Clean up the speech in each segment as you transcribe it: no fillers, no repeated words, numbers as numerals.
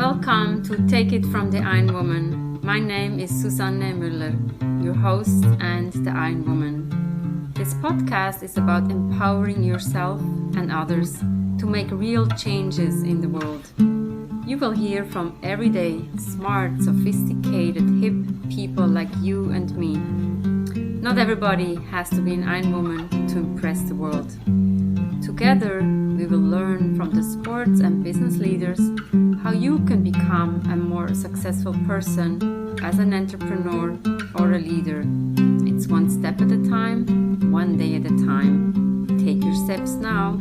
Welcome to Take It from the Iron Woman. My name is Susanne Müller, your host and the Iron Woman. This podcast is about empowering yourself and others to make real changes in the world. You will hear from everyday, smart, sophisticated, hip people like you and me. Not everybody has to be an Iron Woman to impress the world. Together, we will learn from the sports and business leaders how you can become a more successful person as an entrepreneur or a leader. It's one step at a time, one day at a time. Take your steps now.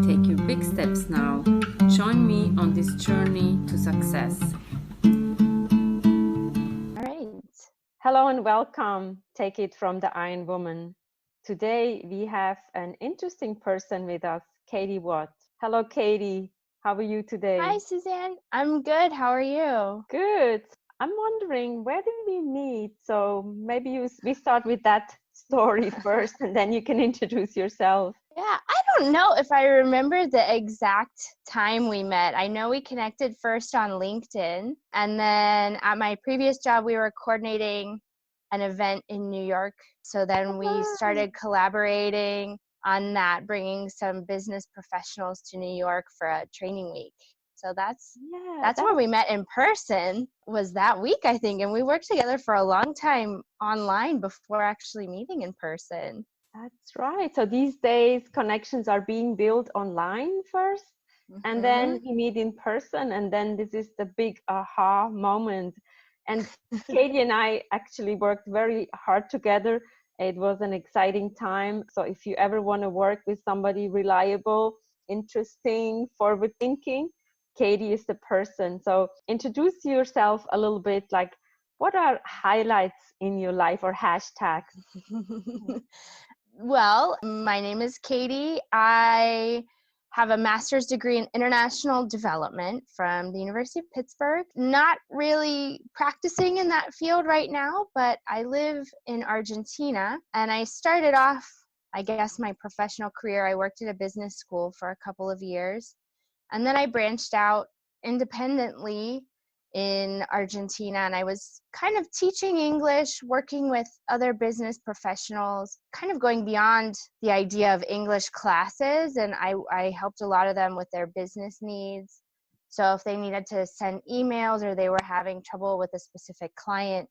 Take your big steps now. Join me on this journey to success. All right. Hello and welcome. Take it from the Iron Woman. Today we have an interesting person with us, Katie Watt. Hello, Katie. How are you today? Hi, Suzanne. I'm good. How are you? Good. I'm wondering, where did we meet? So maybe we start with that story first, and then you can introduce yourself. Yeah, I don't know if I remember the exact time we met. I know we connected first on LinkedIn, and then at my previous job, we were coordinating an event in New York. So then we started collaborating on that, bringing some business professionals to New York for a training week. So that's where we met in person, was that week, I think. And we worked together for a long time online before actually meeting in person. That's right. So these days, connections are being built online first, and then we meet in person, and then this is the big aha moment. And Katie and I actually worked very hard together. It was an exciting time. So if you ever want to work with somebody reliable, interesting, forward-thinking, Katie is the person. So introduce yourself a little bit, like what are highlights in your life or hashtags? Well, my name is Katie. I have a master's degree in international development from the University of Pittsburgh. Not really practicing in that field right now, but I live in Argentina, and I started off, I guess, my professional career. I worked at a business school for a couple of years, and then I branched out independently in Argentina, and I was kind of teaching English, working with other business professionals, kind of going beyond the idea of English classes, and I helped a lot of them with their business needs. So if they needed to send emails or they were having trouble with a specific client,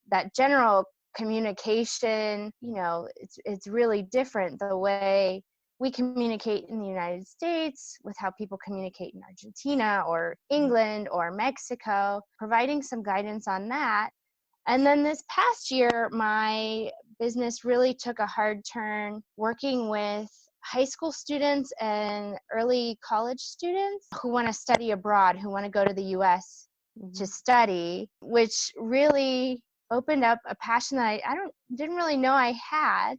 that general communication, it's really different the way we communicate in the United States with how people communicate in Argentina or England or Mexico, providing some guidance on that. And then this past year, my business really took a hard turn working with high school students and early college students who want to study abroad, who want to go to the US to study, which really opened up a passion that I didn't really know I had.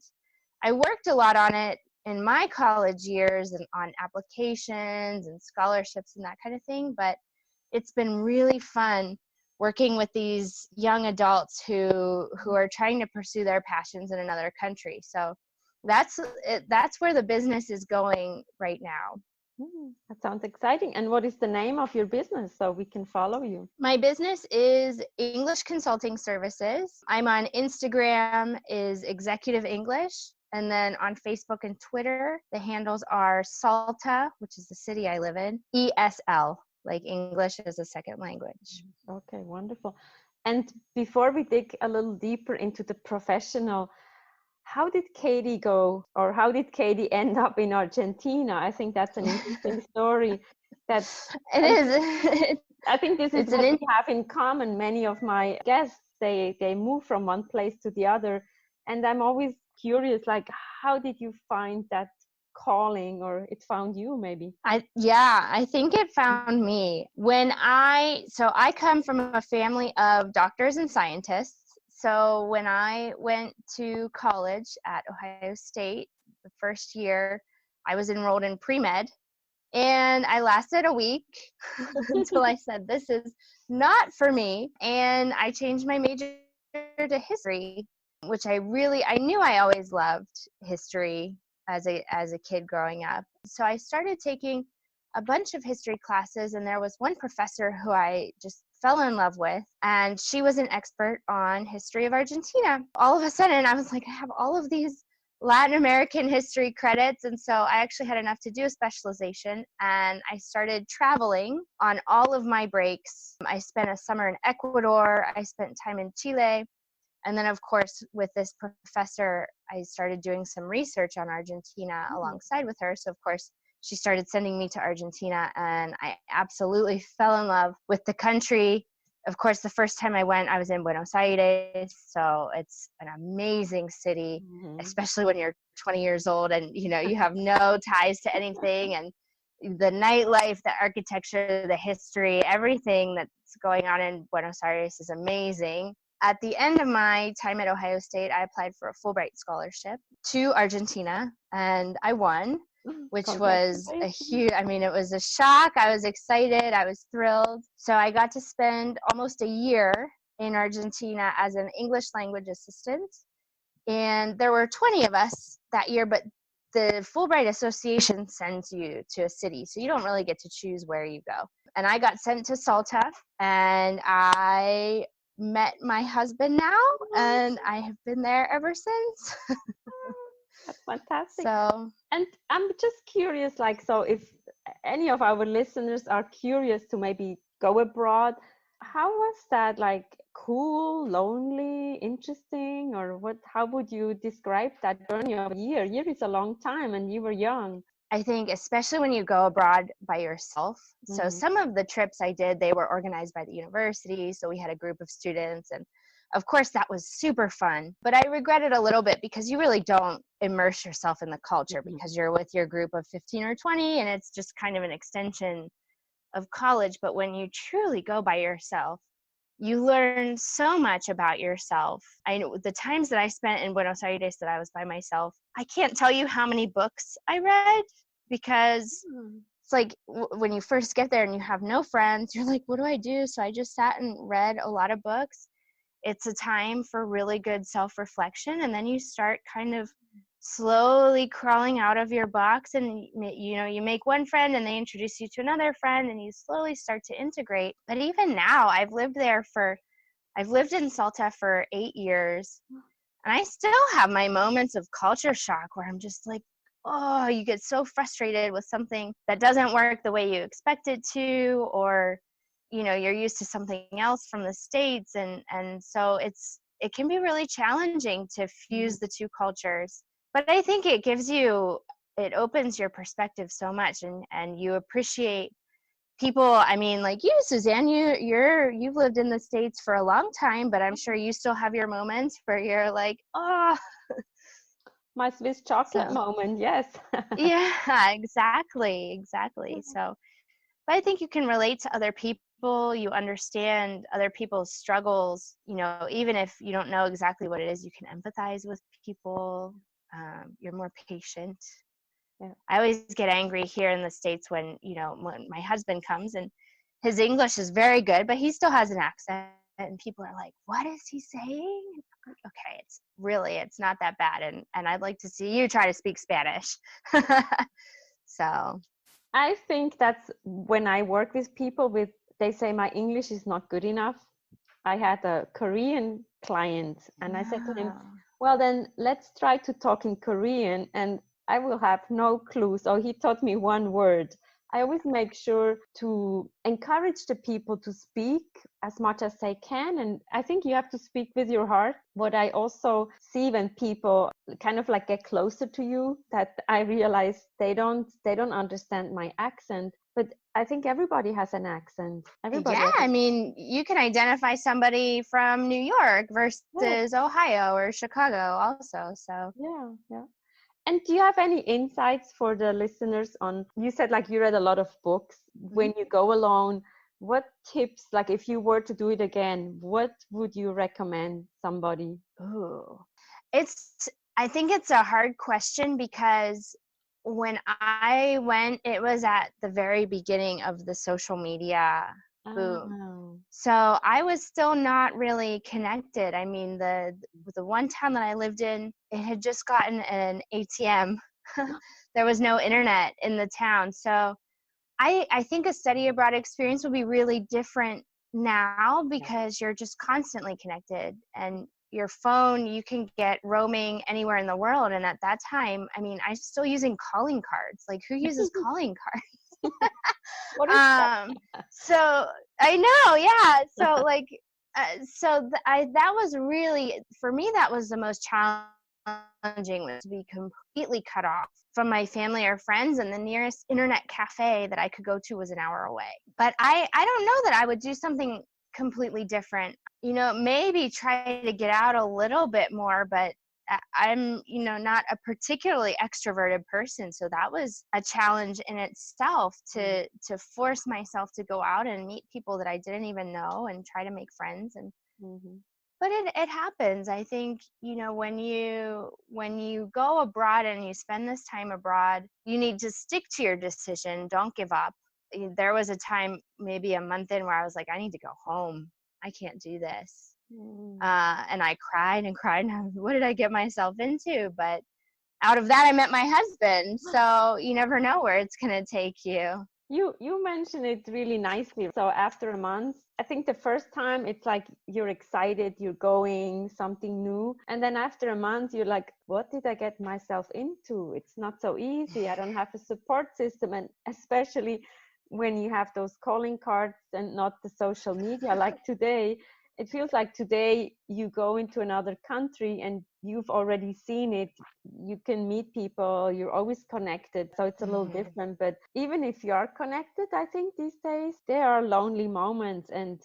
I worked a lot on it in my college years and on applications and scholarships and that kind of thing, but it's been really fun working with these young adults who are trying to pursue their passions in another country. So that's where the business is going right now. That sounds exciting. And what is the name of your business so we can follow you? My business is English Consulting Services. I'm on Instagram is Executive English. And then on Facebook and Twitter, the handles are Salta, which is the city I live in, ESL, like English as a second language. Okay, wonderful. And before we dig a little deeper into the professional, how did Katie go, or how did Katie end up in Argentina? I think that's an interesting story. It is. I think this is what we have in common. Many of my guests, they move from one place to the other. And I'm always curious, like, how did you find that calling, or it found you maybe? I think it found me when I come from a family of doctors and scientists. So when I went to college at Ohio State, the first year, I was enrolled in pre-med, and I lasted a week until I said, this is not for me. And I changed my major to history, which I knew I always loved history as a kid growing up. So I started taking a bunch of history classes, and there was one professor who I just fell in love with, and she was an expert on history of Argentina. All of a sudden, I was like, I have all of these Latin American history credits, and so I actually had enough to do a specialization, and I started traveling on all of my breaks. I spent a summer in Ecuador, I spent time in Chile, and then of course with this professor I started doing some research on Argentina alongside with her. So of course she started sending me to Argentina, and I absolutely fell in love with the country. Of course, the first time I went, I was in Buenos Aires, so it's an amazing city, especially when you're 20 years old and you have no ties to anything, and the nightlife, the architecture, the history, everything that's going on in Buenos Aires is amazing. At the end of my time at Ohio State, I applied for a Fulbright scholarship to Argentina, and I won, which was a huge, it was a shock. I was excited. I was thrilled. So I got to spend almost a year in Argentina as an English language assistant. And there were 20 of us that year, but the Fulbright Association sends you to a city, so you don't really get to choose where you go. And I got sent to Salta, and I met my husband now, and I have been there ever since. That's fantastic. So, and I'm just curious, so if any of our listeners are curious to maybe go abroad, how was that? Cool, lonely, interesting, or what? How would you describe that journey of a year? A year is a long time, and you were young. I think especially when you go abroad by yourself. So some of the trips I did, they were organized by the university. So we had a group of students, and of course that was super fun. But I regret it a little bit because you really don't immerse yourself in the culture because you're with your group of 15 or 20, and it's just kind of an extension of college. But when you truly go by yourself, you learn so much about yourself. I know the times that I spent in Buenos Aires that I was by myself, I can't tell you how many books I read, because it's like when you first get there and you have no friends, you're like, what do I do? So I just sat and read a lot of books. It's a time for really good self-reflection, and then you start kind of slowly crawling out of your box, and you make one friend and they introduce you to another friend, and you slowly start to integrate. But even now, I've lived in Salta for 8 years, and I still have my moments of culture shock where I'm just like, oh, you get so frustrated with something that doesn't work the way you expect it to, or you're used to something else from the States, and so it can be really challenging to fuse the two cultures. But I think it opens your perspective so much, and you appreciate people. Like you, Suzanne, you've lived in the States for a long time, but I'm sure you still have your moments where you're like, oh, my Swiss chocolate moment. Yes. Yeah, exactly. So, but I think you can relate to other people. You understand other people's struggles. Even if you don't know exactly what it is, you can empathize with people. You're more patient. Yeah. I always get angry here in the States when my husband comes and his English is very good, but he still has an accent, and people are like, what is he saying? Okay, it's not that bad, and I'd like to see you try to speak Spanish. So I think that's when I work with people they say my English is not good enough. I had a Korean client, and I said to him, well, then let's try to talk in Korean, and I will have no clue. So he taught me one word. I always make sure to encourage the people to speak as much as they can. And I think you have to speak with your heart. What I also see when people kind of get closer to you, that I realize they don't understand my accent. But I think everybody has an accent. Yeah, you can identify somebody from New York versus Ohio or Chicago also. So yeah. And do you have any insights for the listeners on, you said you read a lot of books. When you go alone, what tips, if you were to do it again, what would you recommend somebody? Ooh, I think it's a hard question, because when I went, it was at the very beginning of the social media boom. Oh. So I was still not really connected. The one town that I lived in, it had just gotten an ATM. There was no internet in the town. So I think a study abroad experience will be really different now because you're just constantly connected, and your phone, you can get roaming anywhere in the world. And at that time, I mean, I'm still using calling cards. Like, who uses calling cards? What is that? So I know, yeah. So like, that was really, for me, that was the most challenging, was to be completely cut off from my family or friends, and the nearest internet cafe that I could go to was an hour away. But I don't know that I would do something completely different. Maybe try to get out a little bit more, but I'm, not a particularly extroverted person. So that was a challenge in itself, to force myself to go out and meet people that I didn't even know and try to make friends. And but it happens. I think, when you go abroad and you spend this time abroad, you need to stick to your decision. Don't give up. There was a time, maybe a month in, where I was like, I need to go home. I can't do this. And I cried and cried. And what did I get myself into? But out of that, I met my husband. So you never know where it's going to take you. You mentioned it really nicely. So after a month, I think the first time it's like you're excited, you're going something new. And then after a month, you're like, what did I get myself into? It's not so easy. I don't have a support system. And especially when you have those calling cards and not the social media like today, it feels like today you go into another country and you've already seen it. You can meet people, you're always connected. So it's a little different. But even if you are connected, I think these days there are lonely moments. And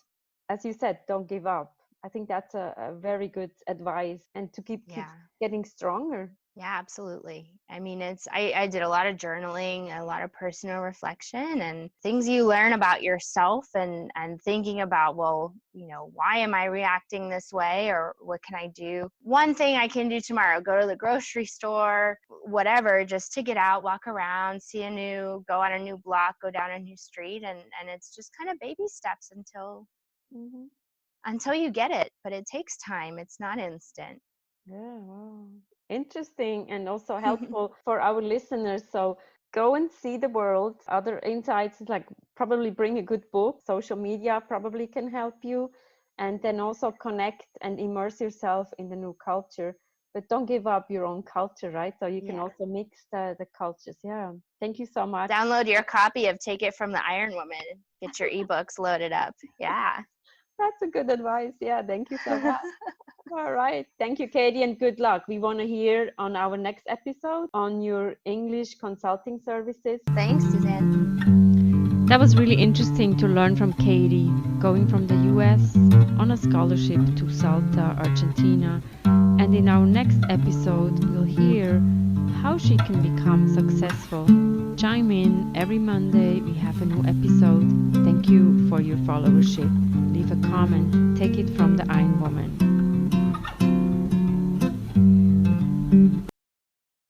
as you said, don't give up. I think that's a very good advice, and to keep getting stronger. Yeah, absolutely. I mean, I did a lot of journaling, a lot of personal reflection, and things you learn about yourself, and thinking about, well, why am I reacting this way, or what can I do? One thing I can do tomorrow, go to the grocery store, whatever, just to get out, walk around, go on a new block, go down a new street. And it's just kind of baby steps until you get it. But it takes time. It's not instant. Yeah, wow. Interesting, and also helpful for our listeners. So go and see the world. Other insights is like probably bring a good book. Social media probably can help you. And then also connect and immerse yourself in the new culture. But don't give up your own culture, right? So you can also mix the cultures. Yeah. Thank you so much. Download your copy of Take It from the Iron Woman. Get your ebooks loaded up. Yeah. That's a good advice. Yeah. Thank you so much. All right. Thank you, Katie, and good luck. We want to hear on our next episode on your English consulting services. Thanks, Suzanne. That was really interesting to learn from Katie, going from the US on a scholarship to Salta, Argentina. And in our next episode, we'll hear how she can become successful. Chime in every Monday. We have a new episode. Thank you for your followership. Leave a comment. Take it from the Iron Woman.